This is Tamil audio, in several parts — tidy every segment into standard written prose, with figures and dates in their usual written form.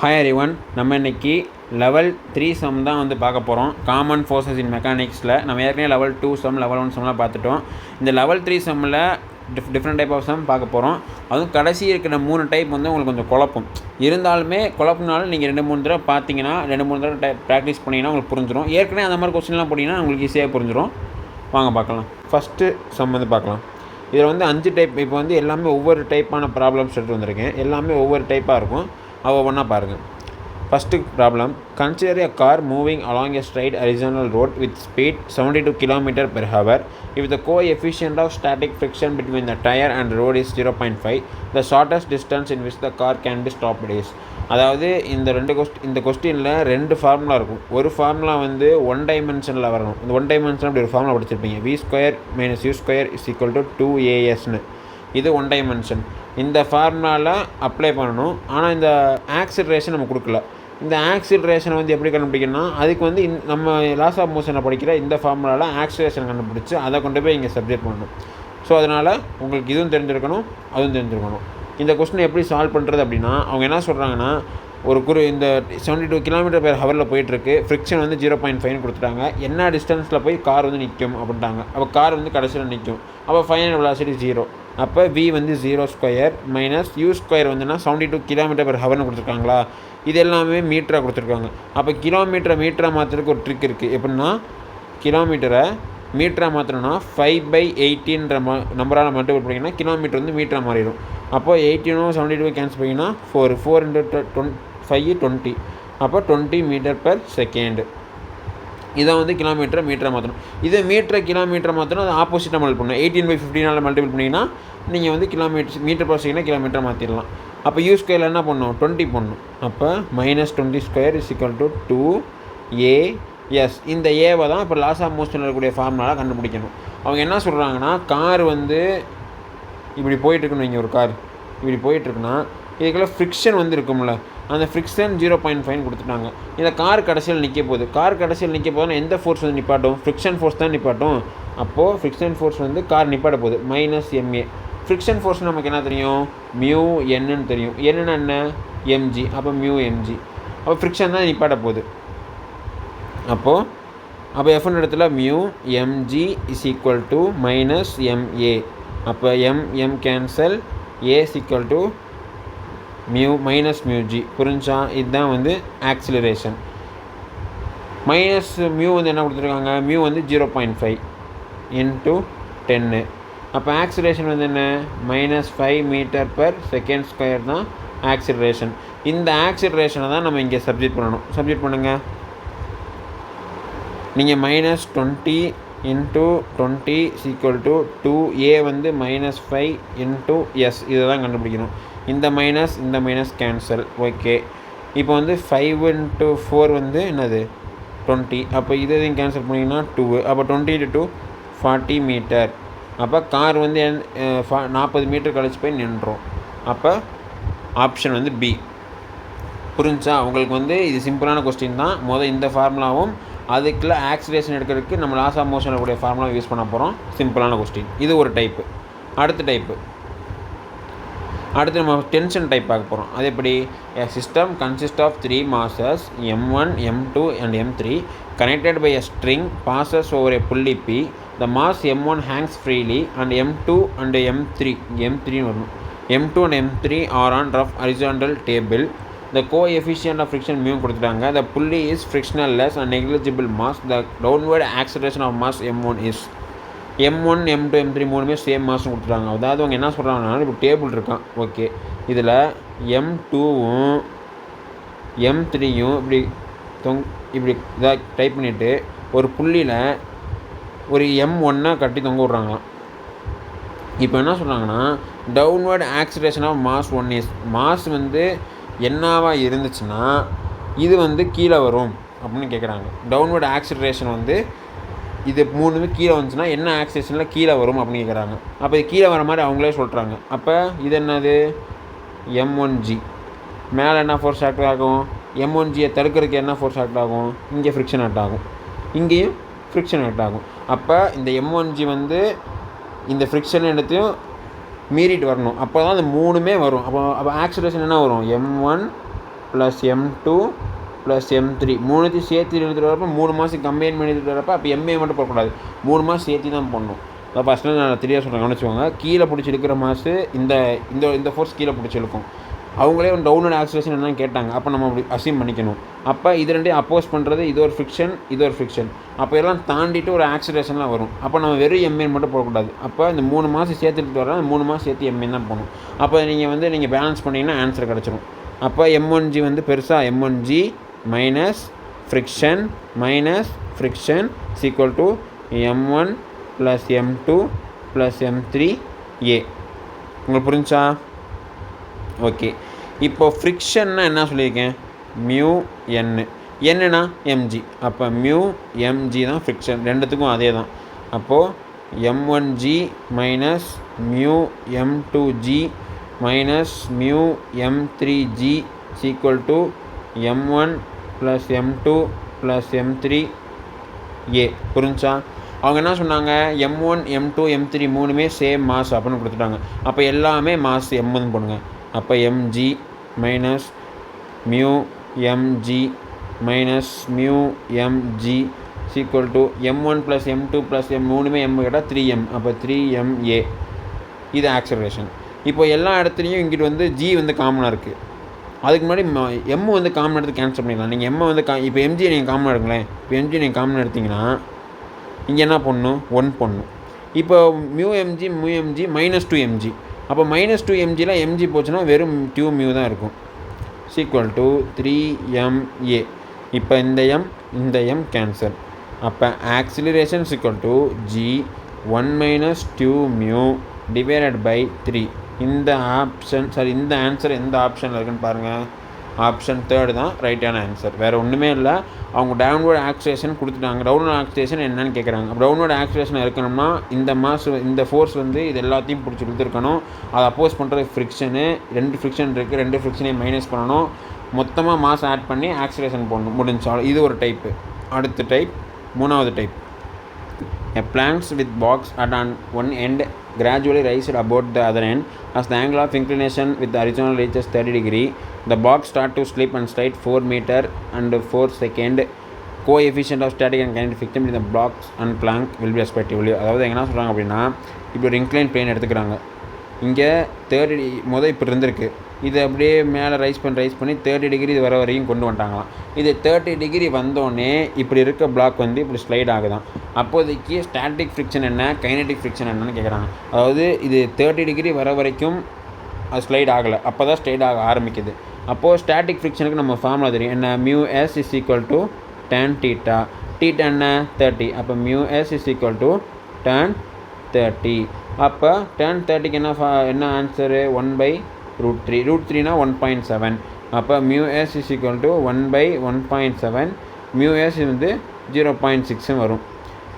ஹாய் எவ்ரிவன், நம்ம இன்றைக்கி லெவல் 3 சம் தான் வந்து பார்க்க போகிறோம். காமன் ஃபோர்ஸஸ் இன் மெக்கானிக்ஸில் நம்ம ஏற்கனவே லெவல் 2 சம், லெவல் 1 சம்லாம் பார்த்துட்டோம். இந்த லெவல் 3 சம்மில் டிஃப்ரெண்ட் டைப் ஆஃப் சம் பார்க்க போகிறோம். அதுவும் கடைசி இருக்கிற 3 டைப் வந்து உங்களுக்கு கொஞ்சம் குழப்பம் இருந்தாலுமே, குழப்பம்னாலும் நீங்கள் 2-3 தடவை பார்த்தீங்கன்னா, 2-3 தடவை ப்ராக்டிஸ் பண்ணிங்கன்னா உங்களுக்கு புரிஞ்சிடும். ஏற்கனவே அந்த மாதிரி கொஸ்டின்லாம் போட்டிங்கன்னா உங்களுக்கு ஈஸியாக புரிஞ்சிடும். வாங்க பார்க்கலாம். ஃபஸ்ட்டு சம் வந்து பார்க்கலாம். இதில் வந்து 5 டைப். இப்போ வந்து எல்லாமே ஒவ்வொரு டைப்பான ப்ராப்ளம்ஸ் எடுத்து வந்திருக்கேன். எல்லாமே ஒவ்வொரு டைப்பாக இருக்கும். ஒவ்வொன்றா பாருங்கள். First problem. Consider a car moving along a straight horizontal road with speed 72 km/h. If the coefficient of static friction between the tire and road is 0.5, the shortest distance in which the car can be stopped is. அதாவது இந்த கொஸ்டினில் 2 ஃபார்முலா இருக்கும். ஒரு ஃபார்முலா வந்து 1 டைமென்ஷனில் வரணும். இந்த 1 டைமென்ஷன் அப்படி ஒரு ஃபார்முலா படிச்சிருப்பீங்க. v² - u² = 2as. இது 1 டைமென்ஷன். இந்த ஃபார்முலாவில் அப்ளை பண்ணணும். ஆனால் இந்த ஆக்சிலரேஷன் நம்ம கொடுக்கல. இந்த ஆக்சிலரேஷனை வந்து எப்படி கண்டுபிடிக்கணும்னா, அதுக்கு வந்து நம்ம லாஸ் ஆஃப் மோஷனை படிக்கிற இந்த ஃபார்முலாவில் ஆக்சிலரேஷன் கண்டுபிடிச்சி அதை கொண்டு போய் இங்கே சப்ஜெக்ட் பண்ணணும். ஸோ அதனால் உங்களுக்கு இதுவும் தெரிஞ்சிருக்கணும், அதுவும் தெரிஞ்சிருக்கணும். இந்த கொஸ்டினை எப்படி சால்வ் பண்ணுறது அப்படின்னா, அவங்க என்ன சொல்கிறாங்கன்னா, இந்த 72 km/h போயிட்டுருக்கு. ஃப்ரிக்ஷன் வந்து 0.5 கொடுத்துட்டாங்க. என்ன டிஸ்டன்ஸில் போய் கார் வந்து நிற்கும் அப்படின்ட்டாங்க. அப்போ கார் வந்து கடைசியில் நிற்கும். அப்போ ஃபைனல் வெலாசிட்டி 0. அப்போ v வந்து 0² - u² வந்துன்னா 72 km/h கொடுத்துருக்காங்களா. இது எல்லாமே மீட்டராக கொடுத்துருக்காங்க. அப்போ மீட்டராக மாற்றுறதுக்கு ஒரு ட்ரிக் இருக்குது. எப்படின்னா, கிலோமீட்டரை மீட்டராக மாற்றணும்னா 5/18 நம்பரால் மல்டிபிள் பண்ணிங்கன்னா கிலோமீட்டர் வந்து மீட்டராக மாறிடும். அப்போ 18 72 கேன்சல் பண்ணிங்கன்னா 4 × 5 20. அப்போ 20 m/s. இதை வந்து மீட்டராக மாற்றணும். இதே கிலோமீட்டரை மாற்றணும், அது ஆப்போசிட்டாக மல்டிபிள் பண்ணணும். 18/15 மல்டிபிள் பண்ணிங்கன்னா நீங்கள் வந்து மீட்டர்/s கிலோமீட்டரை மாற்றிடலாம். அப்போ u² என்ன பண்ணணும், 20 பண்ணணும். அப்போ -20² = 2as. இந்த ஏவை தான் இப்போ லாஸ் ஆஃப் மோஷனில் இருக்கக்கூடிய ஃபார்முலாவில் கண்டுபிடிக்கணும். அவங்க என்ன சொல்கிறாங்கன்னா, கார் வந்து இப்படி போயிட்டுருக்குன்னு வைங்க. ஒரு கார் இப்படி போயிட்டுருக்குன்னா, இதுக்கெல்லாம் ஃப்ரிக்ஷன் வந்து இருக்கும்ல, அந்த ஃப்ரிக்ஷன் 0.5 கொடுத்துட்டாங்க. இந்த கார் கடைசியில் நிற்க போகுதுன்னா எந்த ஃபோர்ஸ் வந்து நிப்பாட்டும்? ஃப்ரிக்ஷன் ஃபோர்ஸ் தான் நிப்பாட்டும். அப்போது ஃப்ரிக்ஷன் ஃபோர்ஸ் வந்து கார் நிப்பாட்ட போகுது. -ma. ஃப்ரிக்ஷன் ஃபோர்ஸ் நமக்கு என்ன தெரியும்? μn தெரியும். என்னென்ன என்ன? mg. அப்போ μmg. அப்போ ஃப்ரிக்ஷன் தான் நிப்பாட்ட போகுது. அப்போ எஃப்என் இடத்துல μmg = -ma. அப்போ m கேன்சல், a = -μg. புரிஞ்சா? இதுதான் வந்து ஆக்சிலரேஷன். -μ வந்து என்ன கொடுத்துருக்காங்க? μ வந்து 0.5 × 10. அப்போ ஆக்சிலரேஷன் வந்து என்ன? -5 m/s² தான் ஆக்சிலரேஷன். இந்த ஆக்சிலரேஷனை தான் நம்ம இங்கே சப்ஜெக்ட் பண்ணணும். சப்ஜெக்ட் பண்ணுங்கள். நீங்கள் -20 × 20 = 2a வந்து -5 × s. இதை தான் கண்டுபிடிக்கணும். இந்த மைனஸ் கேன்சல். ஓகே. இப்போ வந்து 5 × 4 வந்து என்னது? 20. அப்போ இதையும் கேன்சல் பண்ணிங்கன்னா 2. அப்போ 20 × 2 40 மீட்டர். அப்போ கார் வந்து 40 மீட்டர் கழிச்சு போய் நின்றோம். அப்போ ஆப்ஷன் வந்து பி. புரிஞ்சா? உங்களுக்கு வந்து இது சிம்பிளான கொஸ்டின் தான். இந்த ஃபார்முலாவும் அதுக்குள்ள ஆக்சிலரேஷன் எடுக்கிறதுக்கு நம்ம லாஸ் ஆஃப் மோஷனில் கூடிய ஃபார்முலா யூஸ் பண்ண போகிறோம். சிம்பிளான கொஸ்டின். இது ஒரு டைப்பு. அடுத்து நம்ம டென்ஷன் டைப் பார்க்க போகிறோம். அது எப்படி? A system consists of 3 masses m1, m2 and m3 connected by a string passes over a pulley P. The mass m1 hangs freely and m2 and m3 and m3 are on rough horizontal table. The coefficient of friction mu கொடுத்துட்டாங்க. The pulley is frictionless and negligible mass. The downward acceleration of mass m1 is. m1, m2, m3 மூணுமே சேம் மாதம் கொடுத்துட்டாங்க. அதாவது அவங்க என்ன சொல்கிறாங்கன்னா, இப்போ டேபிள் இருக்கான். ஓகே. இதில் m2வும் m3யும் இப்படி இதாக டைப் பண்ணிவிட்டு ஒரு புள்ளியில் ஒரு m1 கட்டி தொங்க விட்றாங்களாம். இப்போ என்ன சொல்கிறாங்கன்னா, downward acceleration of mass 1 is. Mass வந்து என்னவாக இருந்துச்சுன்னா இது வந்து கீழே வரும் அப்படின்னு கேட்குறாங்க. டவுன்வர்ட் ஆக்சிலரேஷன் வந்து இது மூணுமே கீழே வந்துச்சுன்னா என்ன ஆக்சிலேஷனில் கீழே வரும் அப்படின்னு கேட்குறாங்க. அப்போ இது கீழே வர மாதிரி அவங்களே சொல்கிறாங்க. அப்போ இது என்னது? m1g. மேலே என்ன ஃபோர்ஸ் ஆக்ட் ஆகும்? m1gயை தடுக்கிறதுக்கு என்ன ஃபோர்ஸ் ஆக்ட் ஆகும்? இங்கே ஃப்ரிக்ஷன் ஆக்ட் ஆகும், இங்கேயும் ஃப்ரிக்ஷன் ஆக்ட் ஆகும். அப்போ இந்த m1g வந்து இந்த ஃப்ரிக்ஷன் எடுத்தையும் மீறிட்டு வரணும். அப்போ தான் அந்த மூணுமே வரும். அப்போ ஆக்சிலரேஷன் என்ன வரும்? m1 plus M2 plus M3 மூணுத்தையும் சேர்த்து எழுதிட்டு வரப்போ 3 மாதம் கம்பைன் பண்ணி எழுதிட்டு வரப்போ அப்போ MA மட்டும் போடக்கூடாது, 3 மாதம் சேர்த்து தான் போடணும். அதை ஃபஸ்ட்டு நான் தெரியாது சொல்கிறேன், கவனிச்சுக்கோங்க. கீழே பிடிச்சி இழுக்கிற மாசு இந்த இந்த இந்த ஃபோர்ஸ் கீழே பிடிச்சி இழுக்கும். அவங்களே ஒரு டவுனோட ஆக்சிலேஷன் என்னன்னு கேட்டாங்க, அப்போ நம்ம அப்படி அசீம் பண்ணிக்கணும். அப்போ இது ரெண்டையும் அப்போஸ் பண்ணுறது, இது ஒரு ஃபிக்ஷன், இது ஒரு ஃபிக்ஷன். அப்போ எல்லாம் தாண்டிட்டு ஒரு ஆக்சிலேஷன்லாம் வரும். அப்போ நம்ம வெறும் எம்ஏன் மட்டும் போடக்கூடாது. அப்போ இந்த 3 மாதம் சேர்த்துட்டு வர 3 மாதம் சேர்த்து எம்ஏன் தான் போகணும். அப்போ நீங்கள் பேலன்ஸ் பண்ணிங்கன்னா ஆன்சர் கிடச்சிரும். அப்போ M1G வந்து பெருசாக M1G minus friction equal to M1 plus M2 plus M3A. உங்களுக்கு புரிஞ்சா? ஓகே. இப்போ ஃப்ரிக்ஷன்னா என்ன சொல்லியிருக்கேன்? மியூ என்னன்னா mg. அப்போ மியூ mg தான் ஃப்ரிக்ஷன், ரெண்டுத்துக்கும் அதே தான். அப்போது M1G minus mu M2G minus mu M3G equal to M1 plus M2 plus M3A. புரிஞ்சா? அவங்க என்ன சொன்னாங்க? M1 M2 M3 மூணுமே சேம் மாஸ் அப்படின்னு கொடுத்துட்டாங்க. அப்போ எல்லாமே மாஸ் M1 போடுங்க. அப்போ mg minus mu mg minus mu mg equal to M1 plus M2 plus மூணுமே M கேட்டால் 3m. அப்போ 3ma. இது ஆக்சலரேஷன். இப்போ எல்லா இடத்துலையும் இங்கிட்டு வந்து g வந்து காமனாக இருக்குது. அதுக்கு முன்னாடி m வந்து காமன் எடுத்து கேன்சல் பண்ணிடலாம். நீங்கள் m வந்து இப்போ mg நீங்கள் காமனாக எடுங்களேன். இப்போ mg நீங்கள் காமனாக எடுத்திங்கன்னா இங்கே என்ன பண்ணணும்? 1 பண்ணணும். இப்போ மியூ mg மைனஸ் 2mg. அப்போ மைனஸ் 2mgல mg போச்சுன்னா வெறும் 2μ தான் இருக்கும். Equal to 3ma. இப்போ இந்த m கேன்சல். அப்போ acceleration equal to g 1 minus 2μ divided by 3. இந்த ஆன்சர் எந்த ஆப்ஷனில் இருக்குன்னு பாருங்கள். ஆப்ஷன் 3 தான் ரைட்டான ஆன்சர். வேறு ஒன்றுமே இல்லை. அவங்க டவுன்வர்ட் ஆக்சிலேஷன் கொடுத்துட்டாங்க. டவுன்வர்ட் ஆக்சிலேஷன் என்னன்னு கேட்குறாங்க. டவுன்வர்ட் ஆக்சிலேஷன் இருக்கணும்னா இந்த ஃபோர்ஸ் வந்து இது எல்லாத்தையும் பிடிச்சி கொடுத்துருக்கணும். அதை அப்போஸ் பண்ணுறது ஃப்ரிக்ஷனு. 2 ஃப்ரிக்ஷன் இருக்குது, 2 ஃப்ரிக்ஷனையும் மைனஸ் பண்ணணும். மொத்தமாக மாஸ் ஆட் பண்ணி ஆக்சிலேஷன் போடணும். முடிஞ்சாலும் இது ஒரு டைப்பு. அடுத்த டைப், 3வது type. A planks with box at one end gradually raised about the other end as the angle of inclination with the horizontal reaches 30 degree. The box start to slip and slide 4 meter and 4 second. Coefficient of static and kinetic friction between the blocks and plank will be respectively. அதாவது என்ன சொல்கிறாங்க அப்படின்னா, இப்போ ஒரு இன்க்ளைன் பிளேன் எடுத்துக்கிறாங்க. இங்கே 30 இப்படி இருந்திருக்கு. இது அப்படியே மேலே ரைஸ் பண்ணி 30 டிகிரி இது வர வரைக்கும் கொண்டு வந்துட்டாங்களாம். இது 30 டிகிரி வந்தோடனே இப்படி இருக்க பிளாக் வந்து இப்படி ஸ்லைட் ஆகுதான். அப்போதைக்கு ஸ்டாட்டிக் ஃப்ரிக்ஷன் என்ன, கைனெட்டிக் ஃப்ரிக்ஷன் என்னன்னு கேட்குறாங்க. அதாவது இது 30 டிகிரி வர வரைக்கும் அது ஸ்லைட் ஆகலை, அப்போ தான் ஸ்லைட் ஆக ஆரம்பிக்குது. அப்போது ஸ்டாட்டிக் ஃப்ரிக்ஷனுக்கு நம்ம ஃபார்முலா தெரியும். என்ன? Mu S is equal to tan θ. θ என்ன? 30. அப்போ mu S is equal to tan 30. அப்போ tan 30க்கு என்ன ஆன்சரு? 1/√3. √3னா 1.7. அப்போ mu S is equal to 1/1.7. Mu S வந்து 0.6 வரும்.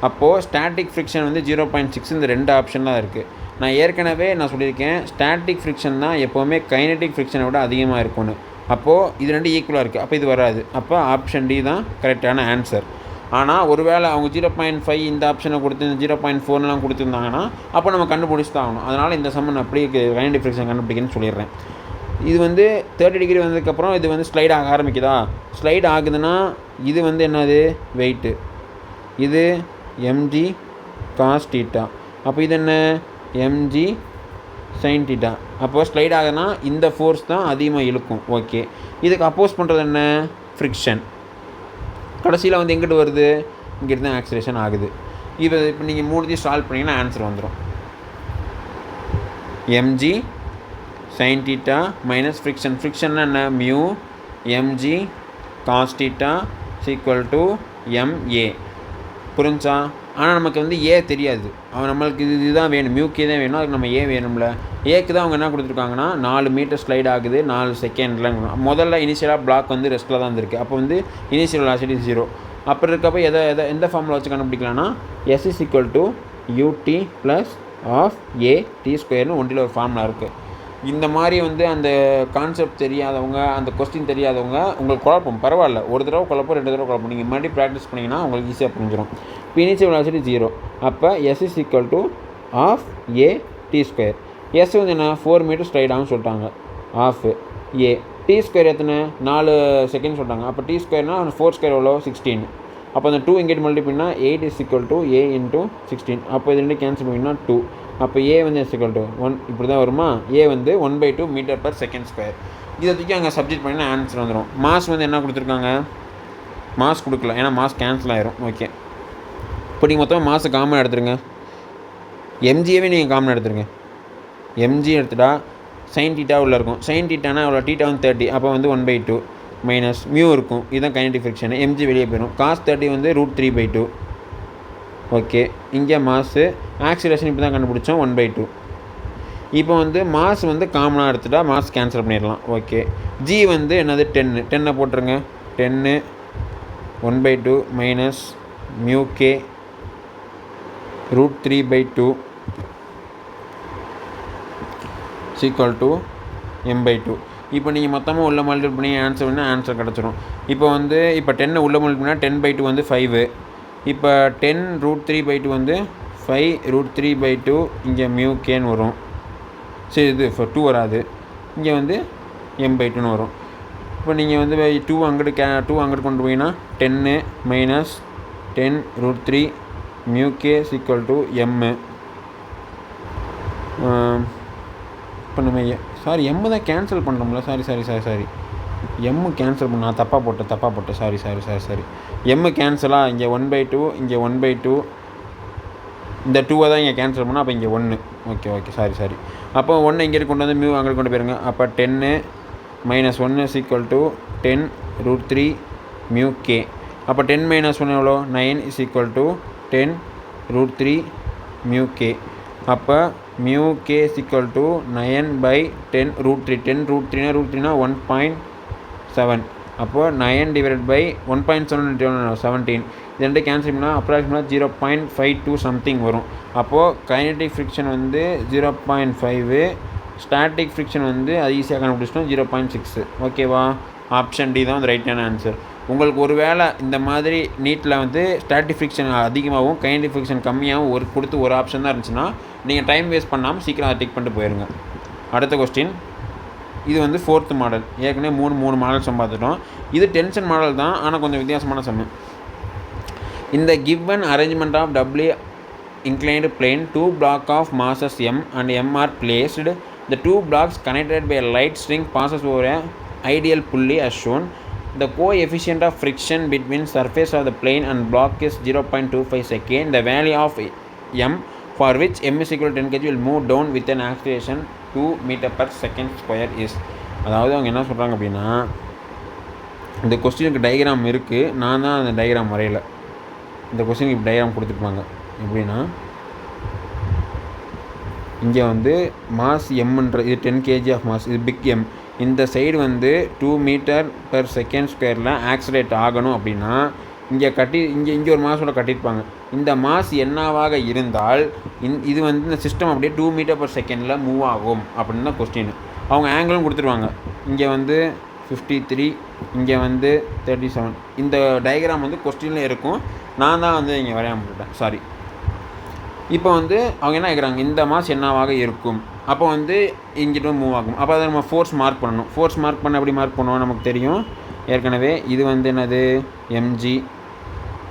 அப்போது ஸ்டாட்டிக் ஃப்ரிக்ஷன் வந்து 0.6. இந்த 2 ஆப்ஷன்லாம் இருக்குது. நான் ஏற்கனவே சொல்லியிருக்கேன், ஸ்டாட்டிக் ஃப்ரிக்ஷன் தான் எப்போவுமே கைனெட்டிக் ஃப்ரிக்ஷனை விட அதிகமாக இருக்கும்னு. அப்போது இது 2 ஈக்குவலாக இருக்குது. அப்போ இது வராது. அப்போ ஆப்ஷன் டி தான் கரெக்டான ஆன்சர். ஆனால் ஒருவேளை அவங்க 0.5 இந்த ஆப்ஷனை கொடுத்து 0.4லாம் கொடுத்துருந்தாங்கன்னா அப்போ நம்ம கண்டுபிடிச்சி தான் ஆகணும். அதனால் இந்த சம்மன் அப்படியே கைனெட்டிக் ஃப்ரிக்ஷன் கண்டுபிடிக்கணும்னு சொல்லிடுறேன். இது வந்து 30 டிகிரி வந்ததுக்கப்புறம் இது வந்து ஸ்லைட் ஆக ஆரம்பிக்குதா? ஸ்லைட் ஆகுதுன்னா இது வந்து என்னது? வெயிட்டு. இது mg cos θ. அப்போ இது என்ன? mg sin θ. அப்போது ஸ்லைட் ஆகுதுன்னா இந்த ஃபோர்ஸ் தான் அதிகமாக இழுக்கும். ஓகே. இதுக்கு அப்போஸ் பண்ணுறது என்ன? ஃப்ரிக்ஷன். கடைசியில் வந்து எங்கிட்ட வருது? இங்கிட்ட தான் ஆக்சிலேஷன் ஆகுது. இப்போ நீங்கள் 3 சால்வ் பண்ணிங்கன்னா ஆன்சர் வந்துடும். mg sin θ minus friction. ஃப்ரிக்ஷன்னா என்ன? Mu mg cos θ equal to ma. புரிஞ்சா? ஆனால் நமக்கு வந்து ஏ தெரியாது. நம்மளுக்கு இதுதான் வேணும், மியூக்கே தான் வேணும். அதுக்கு நம்ம ஏ வேணும்ல. ஏக்கு தான் அவங்க என்ன கொடுத்துருக்காங்கன்னா 4 மீட்டர் ஸ்லைட் ஆகுது 4 செகண்டில். முதல்ல இனிஷியலாக பிளாக் வந்து ரெஸ்ட்டில் தான் இருந்திருக்கு. அப்போ வந்து இனிஷியல் வெலாசிட்டி 0. அப்படி இருக்கப்போ எந்த ஃபார்முலா வச்சு கண்டுபிடிக்கலாம்னா s is equal to ut plus half a t ஸ்கொயர்னு ஒன்றில் ஒரு ஃபார்முலா இருக்குது. இந்த மாதிரி வந்து அந்த கான்செப்ட் தெரியாதவங்க, அந்த கொஸ்டின் தெரியாதவங்க உங்களுக்கு குழப்பம், பரவாயில்ல. ஒரு தடவை குழப்பம், 2 தடவை குழப்பம். நீங்கள் மறுபடியும் ப்ராக்டிஸ் பண்ணிங்கன்னா உங்களுக்கு ஈஸியாக புரிஞ்சிடும். இப்போ இனிஷியல் வெலாசிட்டி 0. அப்போ s is equal to half a t square. S வந்து என்ன? 4 மீட்டர் ஸ்லைட் ஆகும்னு சொல்லிட்டாங்க. Of a. டி ஸ்கொயர் எத்தனை 4 செகண்ட் சொல்லிட்டாங்க. அப்போ டி ஸ்கொயர்னால் 4 ஸ்கொயர் எவ்வளோ 16. அப்போ அந்த 2 இங்கிட்டு மல்டிப்ளைனா 8 = a × 16. அப்போ இது ரெண்டு கேன்சல் பண்ணிங்கன்னா 2. அப்போ a வந்து = 1 இப்படி தான் வருமா. a வந்து 1/2 m/s². இதை தூக்கி அங்கே சப்ஜெக்ட் பண்ணினா ஆன்சர் வந்துடும். மாஸ் வந்து என்ன கொடுத்துருக்காங்க, மாஸ் கொடுக்கல, ஏன்னா மாஸ் கேன்சல் ஆயிரும். ஓகே, இப்போ நீங்கள் மொத்தமாக மாசு காமன் எடுத்துருங்க. எம்ஜியவே நீங்கள் காமன் எடுத்துருங்க. எம்ஜி எடுத்துட்டா சைன் தீட்டா உள்ள இருக்கும். சைன் தீட்டானா அவ்வளோ, தீட்டா வந்து 30, அப்போ வந்து 1/2 மைனஸ் மியூ இருக்கும். இதுதான் கைனடிக் ஃப்ரிக்ஷன். எம்ஜி வெளியே போயிடும். காஸ் 30 வந்து √3/2. ஓகே, இங்கே மாசு ஆக்சிலரேஷன் இப்போ தான் கண்டுபிடிச்சோம் 1/2. இப்போ வந்து மாஸ் வந்து காமனாக எடுத்துட்டா மாஸ் கேன்சல் பண்ணிடலாம். ஓகே, ஜி வந்து என்னது 10 போட்டுருங்க. 10 1/2 மைனஸ் மியூ கே √3/2 = m/2. இப்போ நீங்கள் மொத்தமாக உள்ள மல்டிபிள் பண்ணி ஆன்சர் பண்ணால் ஆன்சர் கிடச்சிரும். இப்போ வந்து இப்போ 10 உள்ள மல்டிபிள் பண்ணால் 10/2 வந்து 5. இப்போ 10 √3/2 வந்து 5 √3/2. இங்கே மியூ கேன்னு வரும். சரி, இது 2 வராது. இங்கே வந்து m/2ன்னு வரும். இப்போ நீங்கள் வந்து 2 அங்கிட்டு கொண்டு போயிங்கன்னா 10 மைனஸ் 10 √3 மியூ கே = m. இப்போ நம்ம எம் தான் கேன்சல் பண்ணுறோம்ல. சாரி எம்மு கேன்சல் பண்ண நான் தப்பாக போட்டேன். சாரி எம்மு கேன்சலாக இங்கே 1/2, இங்கே 1/2, இந்த 2 தான் இங்கே கேன்சல் பண்ணால் அப்போ இங்கே 1. Okay sorry. அப்போ 1 இங்கே கொண்டு வந்து மியூ அங்கே கொண்டு போயிருங்க. அப்போ 10 மைனஸ் 1 = 10 √3 மியூ கே. அப்போ 10 மைனஸ் 1 எவ்வளோ 9 = 10 √3 மியூ கே. அப்போ மியூ கே = 9/10 √3. 10 √3னா 1.7. அப்போது 9/1.7 17. இது ரெண்டு கேன்சல் பண்ணால் அப்ராக்சிமேட்டாக 0.52 சம்திங் வரும். அப்போது கைனடிக் ஃப்ரிக்ஷன் வந்து 0.5, ஸ்டாட்டிக் ஃப்ரிக்ஷன் வந்து அது ஈஸியாக கண்டுபிடிச்சிட்டோம் 0.6. ஓகேவா, ஆப்ஷன் டி தான் வந்து ரைட்டான ஆன்சர். உங்களுக்கு ஒரு வேளை இந்த மாதிரி நீட்டில் வந்து ஸ்டாட்டிக் ஃப்ரிக்ஷன் அதிகமாகவும் கைனடிக் ஃப்ரிக்ஷன் கம்மியாகவும் கொடுத்து ஒரு ஆப்ஷன் தான் இருந்துச்சுன்னா நீங்கள் டைம் வேஸ்ட் பண்ணாமல் சீக்கிரம் அதை டிக் பண்ணிட்டு போயிருங்க. அடுத்த கொஸ்டின், இது வந்து 4th மாடல். ஏற்கனவே 3 மாடல் சம் பார்த்துட்டோம். இது டென்ஷன் மாடல் தான், ஆனால் கொஞ்சம் வித்தியாசமான சம். இந்த given arrangement of W inclined plane, 2 blocks of masses m and m are placed. The 2 blocks connected by a light string passes over a ideal pulley as shown. The coefficient of friction between surface of the plane and block is 0.25 second. The value of m for which m is equal to 10 kg will move down with an acceleration 2 m/s² is. அதாவது அவங்க என்ன சொல்கிறாங்க அப்படின்னா, இந்த கொஸ்டினுக்கு டயக்ராம் இருக்குது, நான் தான் அந்த டயக்ராம் வரையல. இந்த கொஸ்டினுக்கு டயக்ராம் கொடுத்துருப்பாங்க. எப்படின்னா, இங்கே வந்து மாஸ் எம்ன்ற இது 10 kg ஆஃப் மாஸ், இது பிக் எம். இந்த சைடு வந்து 2 m/s² ஆக்சிலேட் ஆகணும் அப்படின்னா இங்கே இங்கே ஒரு மாஸோட கட்டியிருப்பாங்க. இந்த மாஸ் என்னவாக இருந்தால் இது வந்து இந்த சிஸ்டம் அப்படியே 2 m/s மூவ் ஆகும் அப்படின்னு தான் கொஸ்டின். அவங்க ஆங்கிளும் கொடுத்துருவாங்க. இங்கே வந்து 53, இங்கே வந்து 37. இந்த டயக்ராம் வந்து கொஸ்டினில் இருக்கும். நான் தான் வந்து இங்கே வரையாம விட்டுட்டேன், சாரி. இப்போ வந்து அவங்க என்ன கேட்குறாங்க, இந்த மாஸ் என்னவாக இருக்கும், அப்போ வந்து இங்கிட்ட மூவ் ஆகும். அப்போ அதை நம்ம ஃபோர்ஸ் மார்க் பண்ணணும். ஃபோர்ஸ் மார்க் பண்ண எப்படி மார்க் பண்ணுவோம் நமக்கு தெரியும் ஏற்கனவே. இது வந்து என்னது எம்ஜி,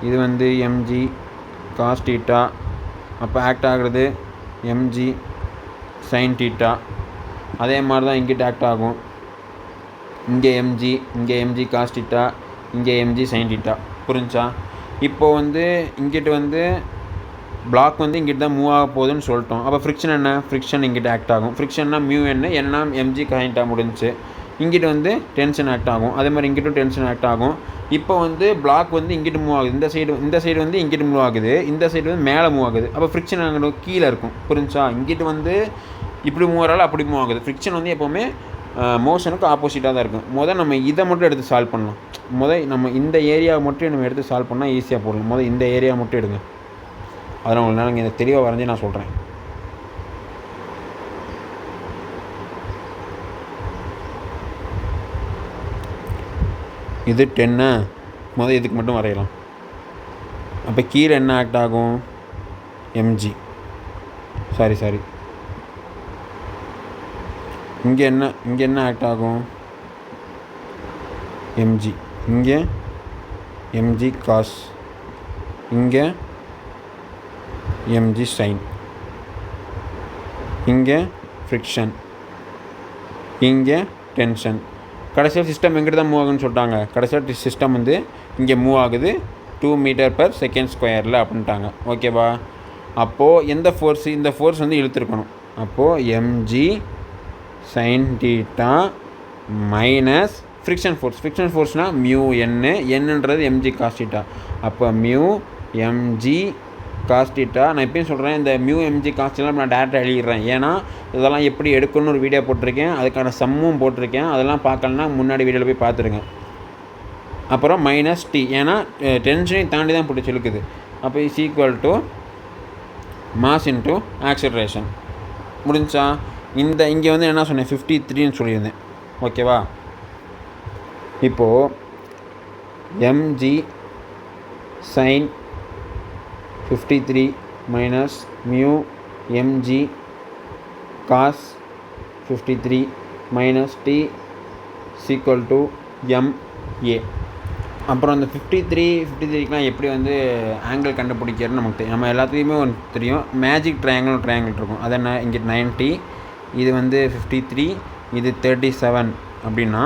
இது வந்து எம்ஜி காஸ் தீட்டா. அப்போ ஆக்ட் ஆகிறது எம்ஜி சைன் தீட்டா. அதே மாதிரி தான் இங்கிட்ட ஆக்ட் ஆகும். இங்கே எம்ஜி காஸ் தீட்டா, இங்கே எம்ஜி சைன் தீட்டா. புரிஞ்சா? இப்போது வந்து இங்கிட்ட வந்து பிளாக் வந்து இங்கிட்ட தான் மூவ் ஆக போகுதுன்னு சொல்லிட்டோம். அப்போ ஃப்ரிக்ஷன் என்ன, ஃப்ரிக்ஷன் இங்கிட்ட ஆக்ட் ஆகும். ஃப்ரிக்ஷன்னா மியூ என்ன எம்ஜி காயின்ட்டாக முடிஞ்சு. இங்கிட்ட வந்து டென்ஷன் ஆக்ட் ஆகும். அதே மாதிரி இங்கிட்டும் டென்ஷன் ஆக்ட் ஆகும். இப்போ வந்து பிளாக் வந்து இங்கிட்டு மூவ் ஆகுது. இந்த சைடு வந்து இங்கிட்டு மூவ் ஆகுது, இந்த சைடு வந்து மேலே மூவ் ஆகுது. அப்போ ஃப்ரிக்ஷன் அங்கே கீழே இருக்கும். புரிஞ்சா? இங்கிட்டு வந்து இப்படி மூவ் ஆகிறாலும் அப்படி மூவ் ஆகுது. ஃப்ரிக்ஷன் வந்து எப்போவுமே மோஷனுக்கு ஆப்போசிட்டாக தான் இருக்கும். நம்ம இதை மட்டும் எடுத்து சால்வ் பண்ணலாம். நம்ம இந்த ஏரியாவை மட்டும் நம்ம எடுத்து சால்வ் பண்ணால் ஈஸியாக போடலாம். இந்த ஏரியா மட்டும் எடுங்க. அதனால் உங்களுக்கு நான் இதை தெளிவாக வரைஞ்சி நான் சொல்கிறேன். இது 10. இதுக்கு மட்டும் வரையலாம். அப்போ கீழே என்ன ஆக்ட் ஆகும், எம்ஜி. சாரி இங்கே என்ன ஆக்ட் ஆகும், எம்ஜி, இங்கே எம்ஜி காஸ், இங்கே எம்ஜி சைன், இங்கே ஃப்ரிக்ஷன், இங்கே டென்ஷன். கடைசியாக சிஸ்டம் எங்கிட்ட தான் மூவ் ஆகுதுன்னு சொல்லிட்டாங்க. கடைசியாக சிஸ்டம் வந்து இங்கே மூவ் ஆகுது 2 மீட்டர்/செகண்ட் ஸ்கொயரில் அப்படின்ட்டாங்க. ஓகேவா? அப்போது எந்த ஃபோர்ஸ், இந்த ஃபோர்ஸ் வந்து இழுத்துருக்கணும். அப்போது mg sine theta minus friction ஃபோர்ஸ்னால் மியூ என்னன்றது எம்ஜி காஸ் தீட்டா. அப்போ மியூ எம்ஜி காஸ் தீட்டா. நான் எப்பயும் சொல்கிறேன், இந்த மியூ எம்ஜி காஸ் தீட்டா நான் டேரெக்டாக எழுதிடுறேன். ஏன்னா இதெல்லாம் எப்படி எடுக்கணும்னு ஒரு வீடியோ போட்டிருக்கேன், அதுக்கான சம்மும் போட்டிருக்கேன். அதெல்லாம் பார்க்கலன்னா முன்னாடி வீடியோவில் போய் பார்த்துருங்க. அப்புறம் மைனஸ் டி, ஏன்னா டென்ஷனையும் தாண்டி தான் போட்டு இழுக்குது. அப்போ is equal to mass into acceleration. முடிஞ்சா இங்கே வந்து என்ன சொன்னேன், 53ன்னு சொல்லியிருந்தேன். ஓகேவா? இப்போது mg sine 53 minus mu mg cos 53 minus T equal to ma. அப்புறம் அந்த 53க்குலாம் எப்படி வந்து ஆங்கிள் கண்டுபிடிக்கிறதுன்னு நமக்கு தெரியும். நம்ம எல்லாத்துலேயுமே ஒன்று தெரியும், மேஜிக் ட்ரையாங்கிள் இருக்கும். அது என்ன, இங்கே 90, இது வந்து 53, இது 37 அப்படின்னா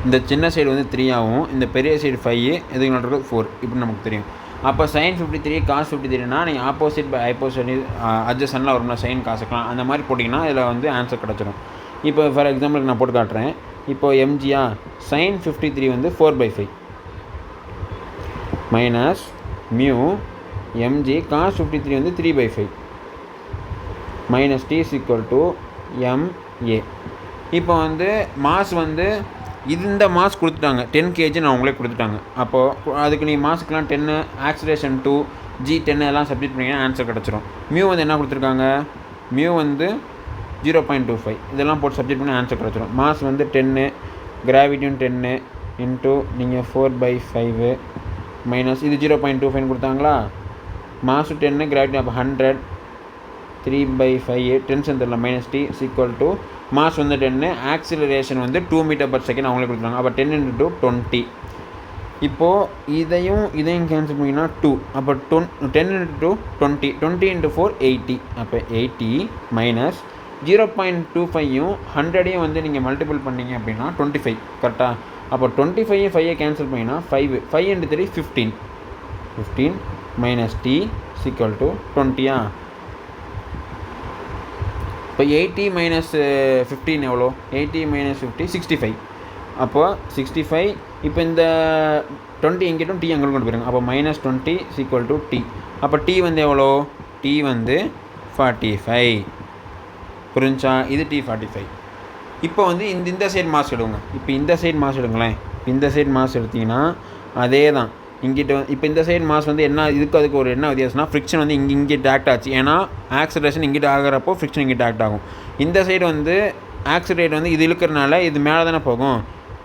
இந்த சின்ன சைடு வந்து 3 ஆகும், இந்த பெரிய சைடு 5, இதுக்கு நடுறது 4 இப்படின்னு நமக்கு தெரியும். அப்போ சைன் 53 காஸ் 53னா நீங்கள் ஆப்போசிட் பை ஆப்போசிட் அட்ஜசன்லாம் வரும்னா சைன் காசுக்கலாம், அந்த மாதிரி போட்டிங்கன்னா இதில் வந்து ஆன்சர் கிடச்சிடும். இப்போ ஃபார் எக்ஸாம்பிளுக்கு நான் போட்டு காட்டுறேன். இப்போது எம்ஜியா சைன் 53 வந்து 4/5 மைனஸ் மியூ எம்ஜி காஸ் 53 வந்து 3/5 minus T is equal to ma. இப்போ வந்து மாஸ் வந்து இந்த மாஸ் கொடுத்துட்டாங்க 10 kg நான் அவங்களே கொடுத்துட்டாங்க. அப்போது அதுக்கு நீ மாஸுக்கெலாம் 10, ஆக்சிலரேஷன் 2, G10 எல்லாம் சப்ஜெக்ட் பண்ணிங்கன்னா ஆன்சர் கிடச்சிரும். மியூ வந்து என்ன கொடுத்துருக்காங்க, மியூ வந்து 0.25 இதெல்லாம் போட்டு சப்ஜெக்ட் பண்ணி ஆன்சர் கிடச்சிரும். மாஸ் வந்து 10, கிராவிட்டியும் 10 இன்ட்டு நீங்கள் 4/5 மைனஸ் இது 0.25 கொடுத்தாங்களா, மாசு 10, கிராவிட்டி அப்போ 100, 3/5 டென்ஷன் தெரியல minus T equal to mass வந்து 10, ஆக்சிலரேஷன் வந்து 2 மீட்டர்/செகண்ட் அவங்களே கொடுத்துருவாங்க. அப்போ 10 × 20. இப்போது இதையும் கேன்சல் பண்ணிங்கன்னா 2, அப்போ 10 × 20, 20 × 4 80. அப்போ 80 மைனஸ் 0.25யும் 100ஐயும் வந்து நீங்கள் மல்டிபிள் பண்ணிங்க அப்படின்னா 25 கரெக்டாக. அப்போ 25யும் 5ஐ கேன்சல் பண்ணிங்கன்னா 5 × 3 15 மைனஸ் டி ஈக்குவல் டு 20. இப்போ 80 மைனஸ் 15 எவ்வளோ, 80 மைனஸ் 50 65. அப்போது 65. இப்போ இந்த 20 எங்கிட்டும் டி அங்கே கொண்டு போயிருங்க. அப்போ மைனஸ் 20 ஈக்குவல் டு டி. அப்போ டி வந்து எவ்வளோ, டி வந்து 45. புரிஞ்சா? இது டி 45. இப்போ வந்து இந்த சைடு மாஸ் எடுங்க. இப்போ இந்த சைடு மாஸ் எடுங்களேன். இந்த சைடு மாஸ் எடுத்திங்கன்னா அதே தான் இங்கிட்ட. இப்போ இந்த சைடு மாஸ் வந்து என்ன, அதுக்கு ஒரு என்ன வித்தியாசம்னா, ஃப்ரிக்ஷன் வந்து இங்கே ஆக்ட் ஆச்சு. ஏன்னா ஆக்சிலரேஷன் இங்கிட்ட ஆகிறப்போ ஃப்ரிக்ஷன் இங்கிட்ட ஆக்ட் ஆகும். இந்த சைடு வந்து ஆக்சிலேட் வந்து இது இழுக்கிறனால இது மேலே தானே போகும்.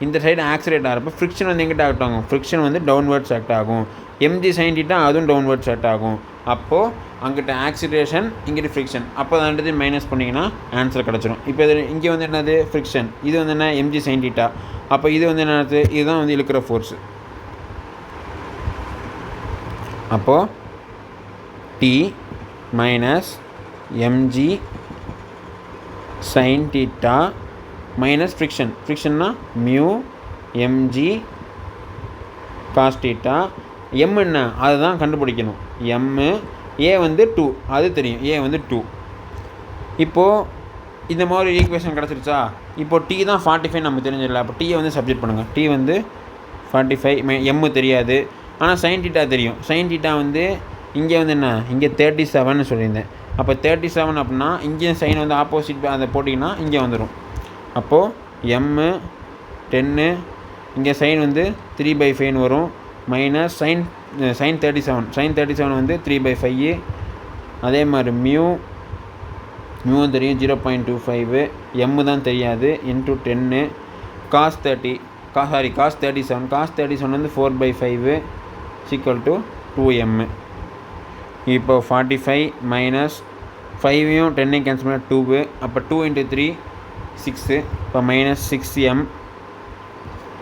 இந்த சைடு ஆக்சிலேட் ஆகிறப்போ ஃப்ரிக்ஷன் வந்து எங்கிட்ட ஆக்ட் ஆகும், ஃப்ரிக்ஷன் வந்து டவுன்வர்ட்ஸ் ஆக்ட் ஆகும். எம்ஜி சைன் தீட்டா அதுவும் டவுன்வர்ட்ஸ் ஆக்ட் ஆகும். அப்போது அங்கிட்ட ஆக்சிலேஷன், இங்கிட்ட ஃப்ரிக்ஷன். அப்போ அது மைனஸ் பண்ணிங்கன்னா ஆன்சர் கிடச்சிடும். இப்போ இது இங்கே வந்து என்னது, ஃப்ரிக்ஷன். இது வந்து என்ன, எம்ஜி சைன் தீட்டா. அப்போ இது வந்து என்னது, இதுதான் வந்து இழுக்கிற ஃபோர்ஸு. அப்போது T minus mg sine theta minus ஃப்ரிக்ஷன்னா mu mg cos theta. M என்ன, அதை தான் கண்டுபிடிக்கணும். எம்மு ஏ வந்து 2, அது தெரியும், ஏ வந்து 2. இப்போது இந்த மாதிரி ஈக்குவேஷன் கிடச்சிருச்சா. இப்போது டி தான் 45 நம்ம தெரிஞ்சிடல. அப்போ டீயை வந்து சப்ஜெக்ட் பண்ணுங்கள். டி வந்து 45, எம்மு தெரியாது, ஆனால் சைன் தீட்டா தெரியும். சைன் தீட்டா வந்து இங்கே வந்து என்ன, இங்கே 37ன்னு சொல்லியிருந்தேன். அப்போ 37 அப்படின்னா இங்கேயும் சைன் வந்து ஆப்போசிட் அதை போட்டிங்கன்னா இங்கே வந்துடும். அப்போது எம்மு 10, இங்கே சைன் வந்து 3/5 வரும், மைனஸ் சைன் 37 வந்து 3/5. அதே மாதிரி மியூவும் தெரியும் 0.25, எம்மு தான் தெரியாது, இன்ட்டு 10 காஸ் 37 வந்து 4/5 ஈக்குவல் டு 2m. இப்போ 45 மைனஸ் 5யும் 10ஐயும் கேன்சல் பண்ணால் 2. அப்போ 2 × 3 6. இப்போ மைனஸ் 6m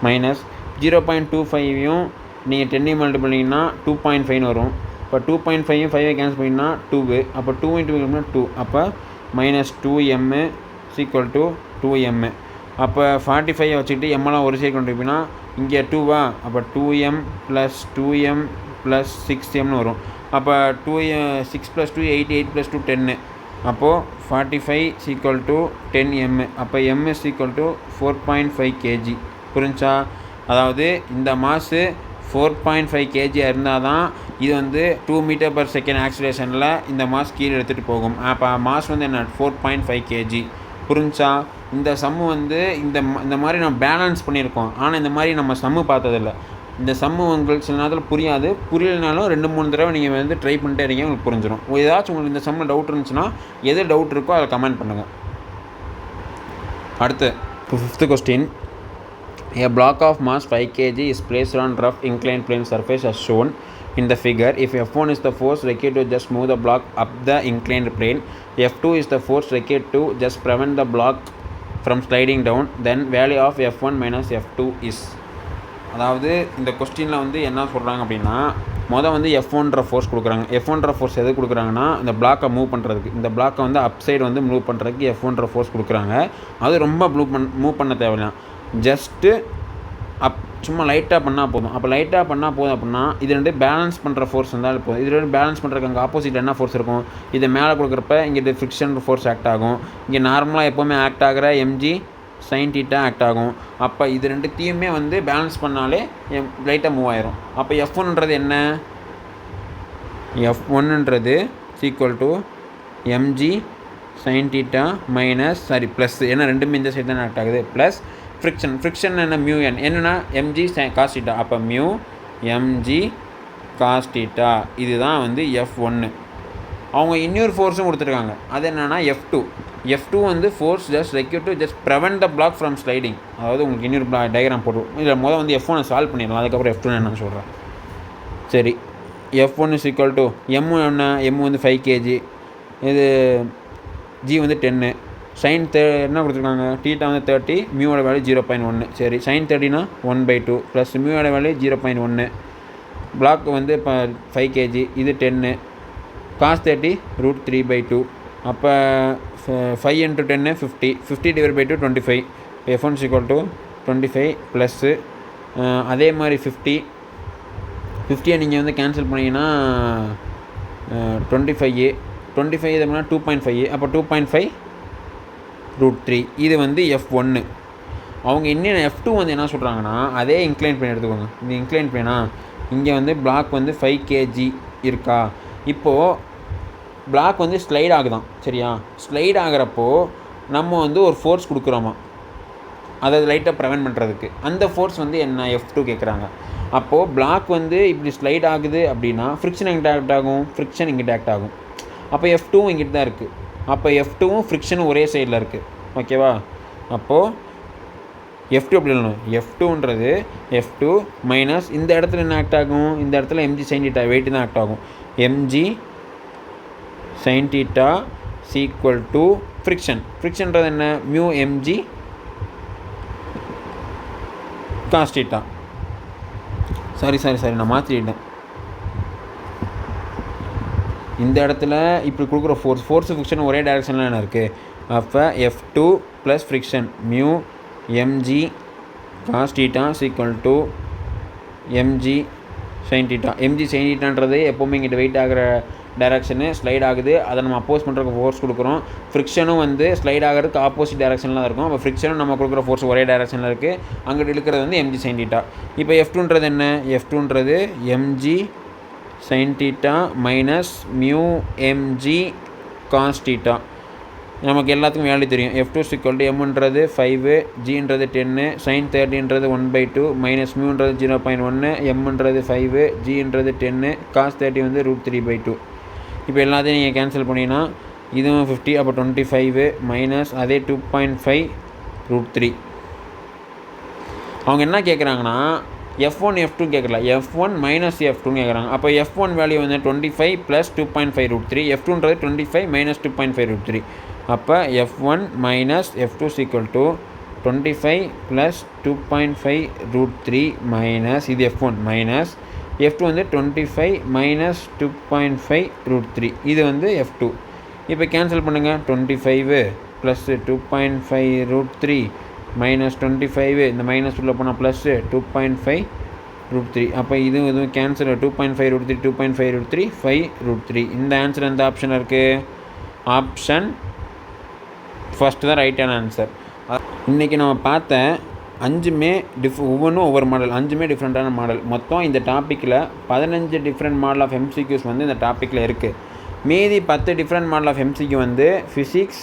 மைனஸ் 0.25யும் நீங்கள் 10 மல்டிபிள் பண்ணிங்கன்னா 2.5 வரும். இப்போ 2.5யும் 5 கேன்சல் பண்ணிங்கன்னா 2, அப்போ 2 × 2 அப்போ minus 2m equal to 2m. அப்போ 45 வச்சுக்கிட்டு எம்மெல்லாம் ஒரு சைடு கொண்டு போய்னா இங்கே 2வா, அப்போ 2m + 2m + 6mனு வரும். அப்போ 6 + 2 8, 8 + 2 10. அப்போது 45 ஈக்குவல் டு 10m. அப்போ m = 4.5 kg. புரிஞ்சா? அதாவது இந்த மாசு 4.5 kg இருந்தால் தான் இது வந்து 2 m/s ஆக்சிலேஷனில் இந்த மாஸ் கீழே எடுத்துகிட்டு போகும். அப்போ மாஸ் வந்து என்ன 4.5 kg. புரிஞ்சா? இந்த சம்மு வந்து இந்த மாதிரி நம்ம பேலன்ஸ் பண்ணியிருக்கோம். ஆனால் இந்த மாதிரி நம்ம சம்மு பார்த்ததில்ல. இந்த சம்மு உங்களுக்கு சில நேரத்தில் புரியாது. புரியலைனாலும் 2-3 தடவை நீங்கள் வந்து ட்ரை பண்ணிட்டே இருக்கீங்க, உங்களுக்கு புரிஞ்சிடும். ஏதாச்சும் உங்களுக்கு இந்த சம்மில் டவுட் இருந்துச்சுன்னா எது டவுட் இருக்கோ அதை கமெண்ட் பண்ணுங்கள். அடுத்து 5th question. A block of mass 5 kg is placed on rough inclined plane surface as shown in the figure. If F1 is the force required to just move the block up the inclined plane, F2 is the force required to just prevent the block from sliding down, then value of F1 minus F2 is. அதாவது இந்த கொஸ்டினில் வந்து என்ன சொல்கிறாங்க அப்படின்னா, வந்து F1ன்ற ஃபோர்ஸ் கொடுக்குறாங்க. F1ன்ற ஃபோர்ஸ் எது கொடுக்குறாங்கன்னா, இந்த பிளாக்கை மூவ் பண்ணுறதுக்கு, இந்த பிளாக்கை வந்து அப் சைடு வந்து மூவ் பண்ணுறதுக்கு F1ன்ற ஃபோர்ஸ் கொடுக்குறாங்க. அது ரொம்ப மூவ் பண்ண தேவையில்லை. ஜஸ்ட்டு சும்மா லைட்டாக பண்ணால் போதும். அப்போ லைட்டாக பண்ணால் போதும் அப்படின்னா இது ரெண்டு பேலன்ஸ் பண்ணுற ஃபோர்ஸ் இருந்தாலும் போதும். இது ரெண்டு பேலன்ஸ் பண்ணுறதுக்கு அங்கே ஆப்போசிட் என்ன ஃபோர்ஸ் இருக்கும், இதை மேலே கொடுக்குறப்ப இங்கே ஃப்ரிக்ஷன் ஃபோர்ஸ் ஆக்ட் ஆகும். இங்கே நார்மலாக எப்போவுமே ஆக்ட் ஆகிற mg sin θ ஆக்ட் ஆகும். அப்போ இது ரெண்டுத்தையுமே வந்து பேலன்ஸ் பண்ணாலே லைட்டாக மூவ் ஆயிரும். அப்போ F1ன்றது என்ன, F1ன்றது equal to mg sin θ minus plus, ஏன்னா ரெண்டுமே இந்த சைடு தான் ஆக்ட் ஆகுது, ப்ளஸ் ஃப்ரிக்ஷன் என்ன μn, என்னென்னா mg cos θ. அப்போ mg cos θ இதுதான் வந்து F1. அவங்க இன்னொரு ஃபோர்ஸும் கொடுத்துருக்காங்க. அது என்னென்னா F2 வந்து force just require to just prevent the block from sliding. அதாவது உங்களுக்கு இன்னொரு டயக்ராம் போட்டு இதில் வந்து F1 சால்வ் பண்ணிடலாம், அதுக்கப்புறம் F2 என்னன்னு சொல்கிறேன். சரி, F1 = m என்ன, m வந்து 5 kg, இது g வந்து 10, sin என்ன கொடுத்துருக்காங்க, θ வந்து 30, மியூவோட வேல்யூ 0.1. சரி, sin 30னா 1/2 ப்ளஸ் மியூவோட வேல்யூ 0.1. பிளாக் வந்து இப்போ 5 kg, இது 10, cos 30 √3/2. அப்போ 5 × 10 50, 50/2 25. F1 = 25 ப்ளஸ்ஸு அதே மாதிரி 50 நீங்கள் வந்து கேன்சல் பண்ணிங்கன்னா 25 இது 2.5. அப்போ 2.5 √3. இது வந்து F1. அவங்க இன்னும் F2 வந்து என்ன சொல்கிறாங்கன்னா, அதே இன்க்ளைன் பிளேன் எடுத்துக்கோங்க. இந்த இன்க்ளைன் பிளேனா இங்கே வந்து பிளாக் வந்து 5 kg இருக்கா. இப்போது பிளாக் வந்து ஸ்லைட் ஆகுதான், சரியா? ஸ்லைட் ஆகிறப்போ நம்ம வந்து ஒரு ஃபோர்ஸ் கொடுக்குறோமா, அதை லைட்டாக ப்ரிவென்ட் பண்ணுறதுக்கு. அந்த ஃபோர்ஸ் வந்து என்ன, F2 கேட்குறாங்க. அப்போது பிளாக் வந்து இப்படி ஸ்லைட் ஆகுது அப்படின்னா ஃப்ரிக்ஷன் எங்கிட்ட ஆக்ட் ஆகும், ஃப்ரிக்ஷன் இங்கிட்ட ஆக்ட் ஆகும். அப்போ F2வும் இங்கிட்ட தான் இருக்குது. அப்போ F2வும் ஃப்ரிக்ஷனும் ஒரே சைடில் இருக்குது, ஓகேவா? அப்போது F2 எப்படி இல்லைணும், F2ன்றது F2 மைனஸ் இந்த இடத்துல என்ன ஆக்ட் ஆகும், இந்த இடத்துல mg sin θ வெயிட் தான் ஆக்ட் ஆகும். mg sin θ ஈக்குவல் டு ஃப்ரிக்ஷன்றது என்ன, μmg cos θ. சாரி நான் மாற்றிட்டேன். இந்த இடத்துல இப்படி கொடுக்குற ஃபோர்ஸு ஃப்ரிக்ஷன் ஒரே டைரெக்ஷனில் என்ன இருக்குது. அப்போ F2 plus friction μmg cos θ equal to mg sin θ. mg sin θன்றது எப்போவுமே இங்கிட்ட வெயிட் ஆகிற டைரெக்ஷனு ஸ்லைட் ஆகுது, அதை நம்ம அப்போஸ் பண்ணுறதுக்கு ஃபோர்ஸ் கொடுக்குறோம். ஃப்ரிக்ஷனும் வந்து ஸ்லைட் ஆகிறதுக்கு ஆப்போசிட் டைரெக்ஷனில் தான் இருக்கும். அப்போ ஃப்ரிக்ஷனும் நம்ம கொடுக்குற ஃபோர்ஸ் ஒரே டைரெக்ஷனில் இருக்குது. அங்கிட்டு இழுக்கிறது வந்து mg sin θ. இப்போ F2ன்றது என்ன, F2ன்றது mg sin θ minus μmg cos θ. நமக்கு எல்லாத்துக்கும் வேல்யூ தெரியும். F2 = mன்றது 5, gன்றது 10, sin 30ன்றது 1/2 மைனஸ் μன்றது 0.1, mன்றது 5, gன்றது 10, cos 30 வந்து √3/2. இப்போ எல்லாத்தையும் நீங்கள் கேன்சல் பண்ணிங்கன்னா இதுவும் 50, அப்போ 25 மைனஸ் அதே 2.5 √3. அவங்க என்ன கேட்குறாங்கன்னா F1 F2 கேட்கல, F1 மைனஸ் F2ன்னு கேட்குறாங்க. அப்போ F1 வேல்யூ வந்து 25 ப்ளஸ் 2.5 √3, F2ன்றது 25 மைனஸ் 2.5 √3. அப்போ F1 minus F2 equal to 25 plus 2.5 √3 minus இது F1 மைனஸ் F2 வந்து 25 மைனஸ் 2.5 √3 இது வந்து F2. இப்போ கேன்சல் பண்ணுங்கள். 25 ப்ளஸ் 2.5 √3 மைனஸ் 25 இந்த மைனஸ் உள்ள போனால் ப்ளஸ் 2.5 √3. அப்போ இதுவும் கேன்சல் 2.5 √3 2.5 √3 5 √3. இந்த ஆன்சர் எந்த ஆப்ஷனில் இருக்குது? ஆப்ஷன் ஃபஸ்ட்டு தான் ரைட்டான ஆன்சர். இன்றைக்கி நம்ம பார்த்த 5மே ஒவ்வொன்றும் ஒவ்வொரு மாடல், 5மே டிஃப்ரெண்ட்டான மாடல். மொத்தம் இந்த டாப்பிக்கில் 15 டிஃப்ரெண்ட் மாடல் ஆஃப் எம்சிக்யூஸ் வந்து இந்த டாப்பிக்கில் இருக்குது. மீதி 10 டிஃப்ரெண்ட் மாடல் ஆஃப் எம்சிக்யூ வந்து ஃபிசிக்ஸ்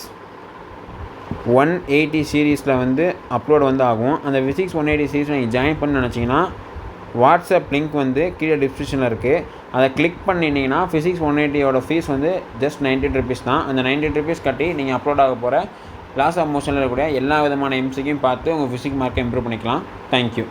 180 சீரீஸில் வந்து அப்லோட் வந்து ஆகும். அந்த ஃபிசிக்ஸ் 180 சீரீஸ் நீங்கள் ஜாயின் பண்ண நினச்சிங்கன்னா வாட்ஸ்அப் லிங்க் வந்து கீழே டிஸ்கிரிப்ஷனில் இருக்குது. அதை கிளிக் பண்ணிட்டீங்கன்னா ஃபிசிக்ஸ் 180யோட ஃபீஸ் வந்து ஜஸ்ட் 19 ருபீஸ் தான். அந்த 19 ருபீஸ் கட்டி நீங்கள் அப்லோட் ஆக போகிற லாஸ் ஆஃப் மோஷனில் இருக்கக்கூடிய எல்லா விதமான எம்சிக்கும் பார்த்து உங்கள் ஃபிசிக்ஸ் மார்க்கை இம்ப்ரூவ் பண்ணிக்கலாம். தேங்க்யூ.